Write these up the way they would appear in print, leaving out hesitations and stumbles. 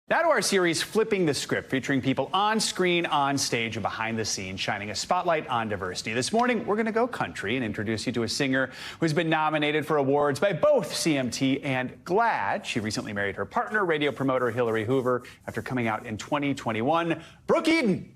Now to our series, Flipping the Script, featuring people on screen, on stage, and behind the scenes, shining a spotlight on diversity. This morning, we're going to go country and introduce you to a singer who's been nominated for awards by both CMT and GLAAD. She recently married her partner, radio promoter Hillary Hoover, after coming out in 2021. Brooke Eden,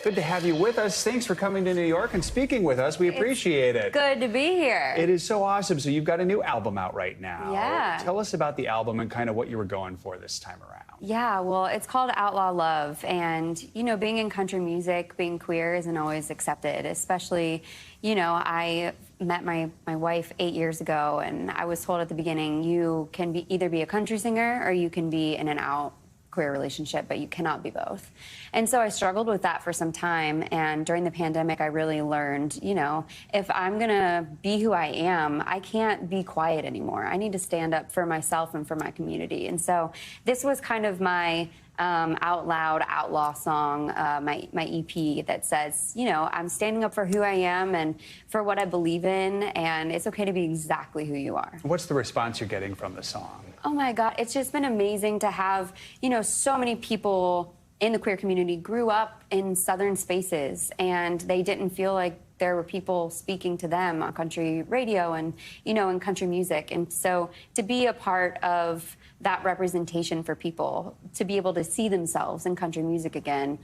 good to have you with us. Thanks for coming to New York and speaking with us. We appreciate it. Good to be here. It is so awesome. So you've got a new album out right now. Yeah. Tell us about the album and kind of what you were going for this time around. Yeah, well, it's called Outlaw Love. And, you know, being in country music, being queer isn't always accepted, especially, you know, I met my wife 8 years ago, and I was told at the beginning, you can either be a country singer or you can be in and out queer relationship, but you cannot be both. And so I struggled with that for some time, and during the pandemic I really learned, you know, if I'm gonna be who I am, I can't be quiet anymore. I need to stand up for myself and for my community. And so this was kind of my out loud outlaw song, my EP that says, you know, I'm standing up for who I am and for what I believe in, and it's okay to be exactly who you are. What's the response you're getting from the song? Oh my God, it's just been amazing to have, you know, so many people in the queer community grew up in Southern spaces, and they didn't feel like there were people speaking to them on country radio and, you know, in country music. And so to be a part of that representation for people, to be able to see themselves in country music again,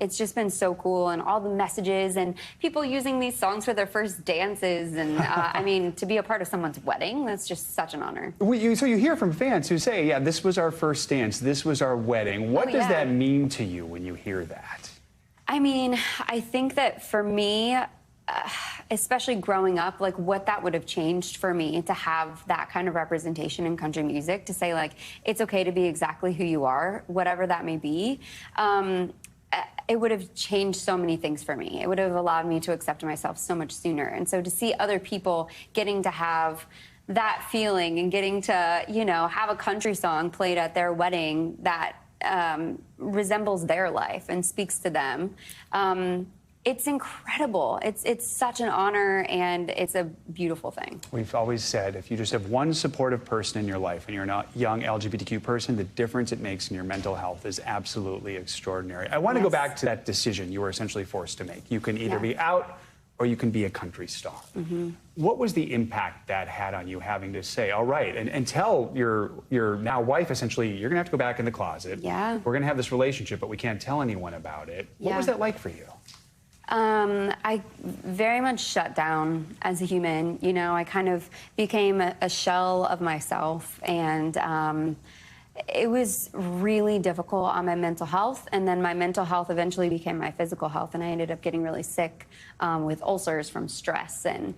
it's just been so cool. And all the messages and people using these songs for their first dances. And I mean, to be a part of someone's wedding, that's just such an honor. So you hear from fans who say, yeah, this was our first dance, this was our wedding. What does that mean to you when you hear that? I mean, I think that for me, especially growing up, like what that would have changed for me to have that kind of representation in country music, to say like, it's okay to be exactly who you are, whatever that may be. It would have changed so many things for me. It would have allowed me to accept myself so much sooner. And so to see other people getting to have that feeling and getting to, you know, have a country song played at their wedding that resembles their life and speaks to them, it's incredible. It's such an honor, and it's a beautiful thing. We've always said, if you just have one supportive person in your life and you're not a young LGBTQ person, the difference it makes in your mental health is absolutely extraordinary. I want to go back to that decision you were essentially forced to make. You can either be out or you can be a country star. What was the impact that had on you, having to say, all right, and tell your now wife, essentially, you're going to have to go back in the closet. Yeah. We're going to have this relationship, but we can't tell anyone about it. What was that like for you? I very much shut down as a human. You know, I kind of became a shell of myself, and it was really difficult on my mental health, and then my mental health eventually became my physical health, and I ended up getting really sick with ulcers from stress, and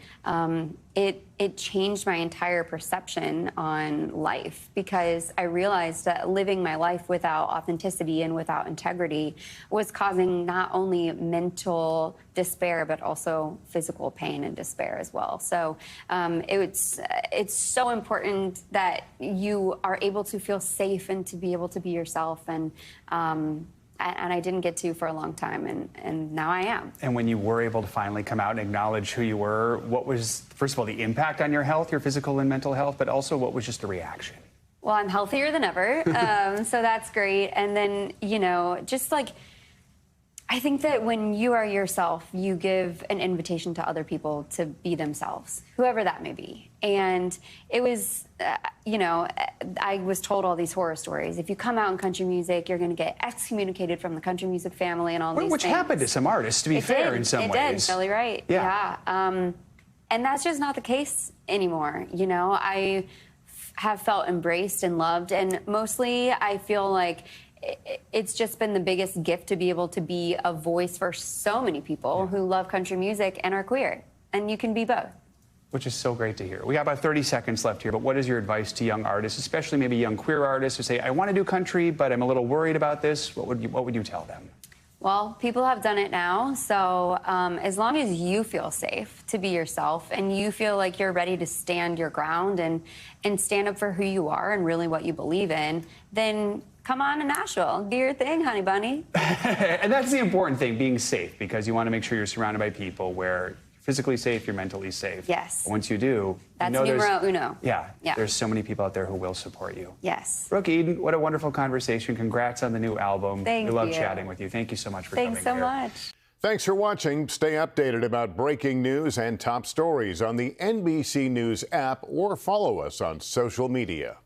it changed my entire perception on life, because I realized that living my life without authenticity and without integrity was causing not only mental despair, but also physical pain and despair as well. So it's so important that you are able to feel safe and to be able to be yourself, and I didn't get to for a long time, and now I am. And when you were able to finally come out and acknowledge who you were, what was, first of all, the impact on your health, your physical and mental health, but also what was just the reaction? Well, I'm healthier than ever, so that's great. And then, you know, just like, I think that when you are yourself, you give an invitation to other people to be themselves, whoever that may be. And it was, you know, I was told all these horror stories. If you come out in country music, you're going to get excommunicated from the country music family and all these things. Which happened to some artists, to be fair, in some ways. It did, Billy Right. Yeah. And that's just not the case anymore. You know, I have felt embraced and loved, and mostly I feel like it's just been the biggest gift to be able to be a voice for so many people who love country music and are queer. And you can be both. Which is so great to hear. We got about 30 seconds left here, but what is your advice to young artists, especially maybe young queer artists who say, I want to do country, but I'm a little worried about this? What would you tell them? Well, people have done it now, so as long as you feel safe to be yourself and you feel like you're ready to stand your ground and stand up for who you are and really what you believe in, then come on to Nashville. Do your thing, honey bunny. And that's the important thing, being safe, because you want to make sure you're surrounded by people where physically safe, you're mentally safe. Yes. Once you do, That's you know numero uno. Yeah, Yeah. there's so many people out there who will support you. Yes. Brooke Eden, what a wonderful conversation. Congrats on the new album. Thank we love you. chatting with you. Thank you so much for Thanks coming so here. much. Thanks for watching. Stay updated about breaking news and top stories on the NBC News app or follow us on social media.